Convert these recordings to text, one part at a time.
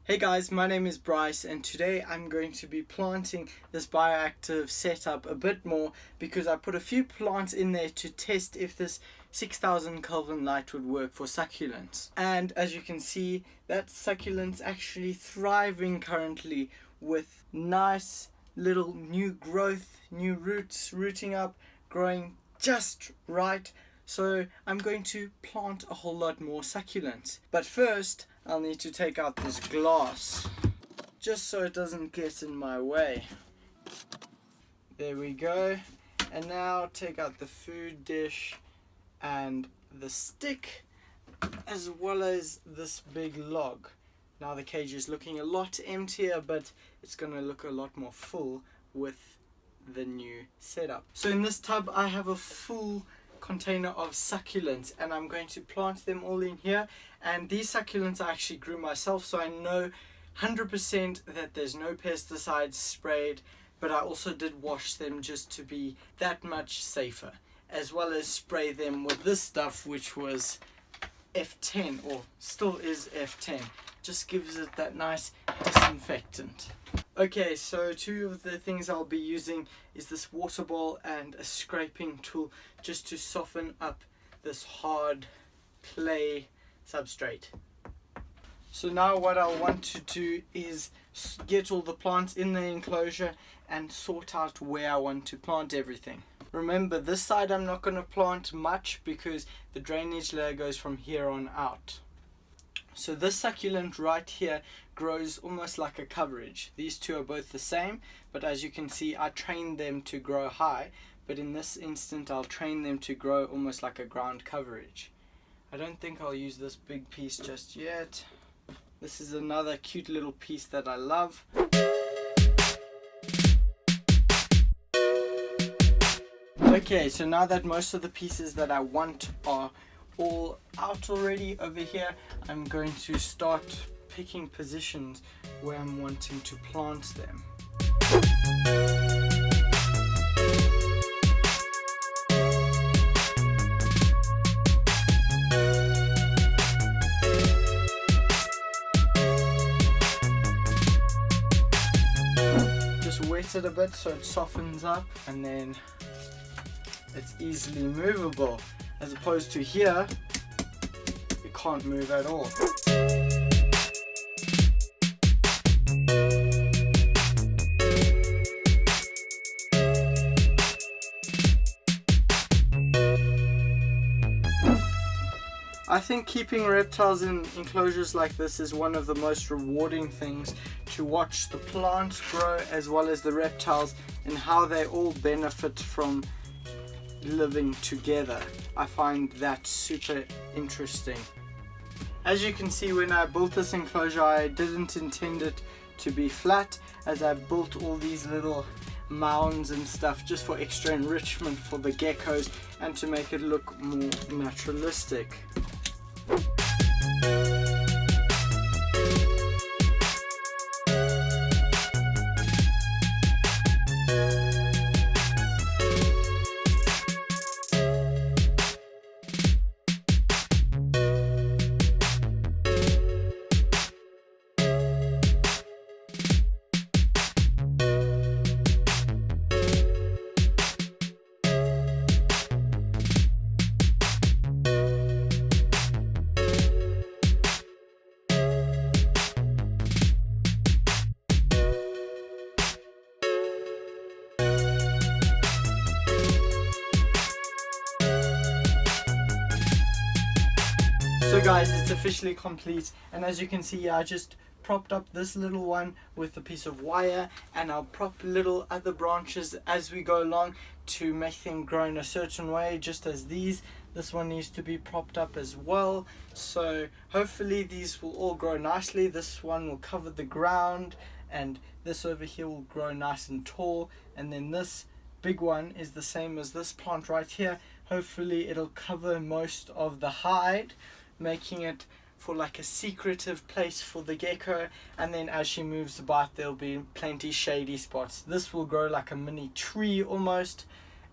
Hey guys, my name is Bryce and today I'm going to be planting this bioactive setup a bit more because I put a few plants in there to test if this 6000 Kelvin light would work for succulents. And as you can see, that succulent's actually thriving currently with nice little new growth, new roots rooting up, growing just right. So I'm going to plant a whole lot more succulents. But first, I'll need to take out this glass, just so it doesn't get in my way. There we go. And now take out the food dish and the stick, as well as this big log. Now the cage is looking a lot emptier, but it's going to look a lot more full with the new setup. So in this tub I have a full container of succulents and I'm going to plant them all in here. And these succulents I actually grew myself, so I know 100% that there's no pesticides sprayed, but I also did wash them just to be that much safer, as well as spray them with this stuff which was F10, or still is F10. Just gives it that nice disinfectant. Okay, so two of the things I'll be using is this water bowl and a scraping tool just to soften up this hard clay substrate. So now what I'll want to do is get all the plants in the enclosure and sort out where I want to plant everything. Remember, this side I'm not going to plant much because the drainage layer goes from here on out. So this succulent right here grows almost like a coverage. These two are both the same, but as you can see I trained them to grow high, but in this instant I'll train them to grow almost like a ground coverage. I don't think I'll use this big piece just yet. This is another cute little piece that I love. Okay, so now that most of the pieces that I want are all out already over here, I'm going to start picking positions where I'm wanting to plant them. Just wet it a bit so it softens up, and then it's easily movable, as opposed to here it can't move at all. I think keeping reptiles in enclosures like this is one of the most rewarding things, to watch the plants grow as well as the reptiles and how they all benefit from living together. I find that super interesting. As you can see, when I built this enclosure I didn't intend it to be flat, as I built all these little mounds and stuff just for extra enrichment for the geckos and to make it look more naturalistic. So guys, it's officially complete, and as you can see I just propped up this little one with a piece of wire, and I'll prop little other branches as we go along to make them grow in a certain way, just as this one needs to be propped up as well. So hopefully these will all grow nicely. This one will cover the ground, and this over here will grow nice and tall, and then this big one is the same as this plant right here. Hopefully it'll cover most of the hide, making it for like a secretive place for the gecko, and then as she moves about there'll be plenty shady spots. This will grow like a mini tree almost,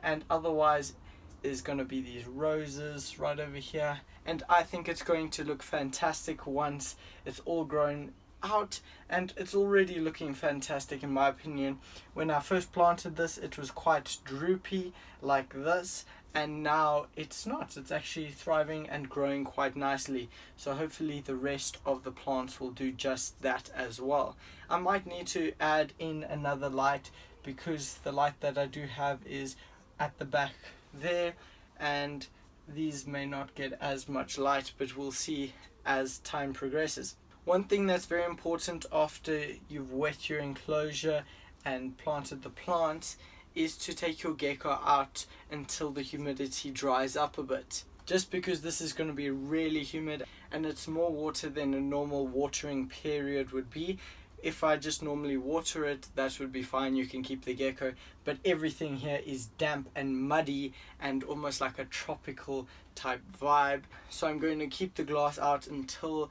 and otherwise there's going to be these roses right over here, and I think it's going to look fantastic once it's all grown out, and it's already looking fantastic in my opinion. When I first planted this, it was quite droopy like this, and now it's not. It's actually thriving and growing quite nicely. So hopefully the rest of the plants will do just that as well. I might need to add in another light, because the light that I do have is at the back there, and these may not get as much light, but we'll see as time progresses. One thing that's very important after you've wet your enclosure and planted the plants is to take your gecko out until the humidity dries up a bit. Just because this is going to be really humid and it's more water than a normal watering period would be. If I just normally water it, that would be fine, you can keep the gecko, but everything here is damp and muddy and almost like a tropical type vibe. So I'm going to keep the glass out until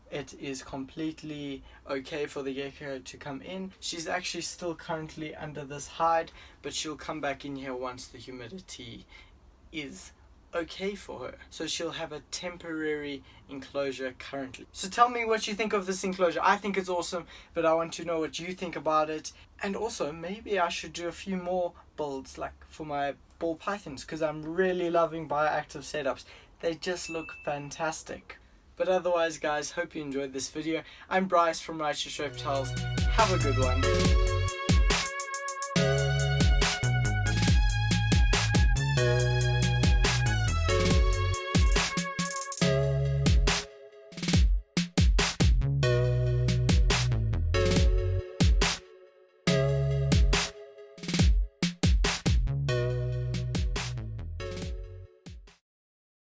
it is completely okay for the gecko to come in. She's actually still currently under this hide, but she'll come back in here once the humidity is okay for her. So she'll have a temporary enclosure currently. So tell me what you think of this enclosure. I think it's awesome, but I want to know what you think about it. And also maybe I should do a few more builds like for my ball pythons, because I'm really loving bioactive setups. They just look fantastic. But otherwise guys, hope you enjoyed this video. I'm Bryce from Righteous Reptiles. Have a good one.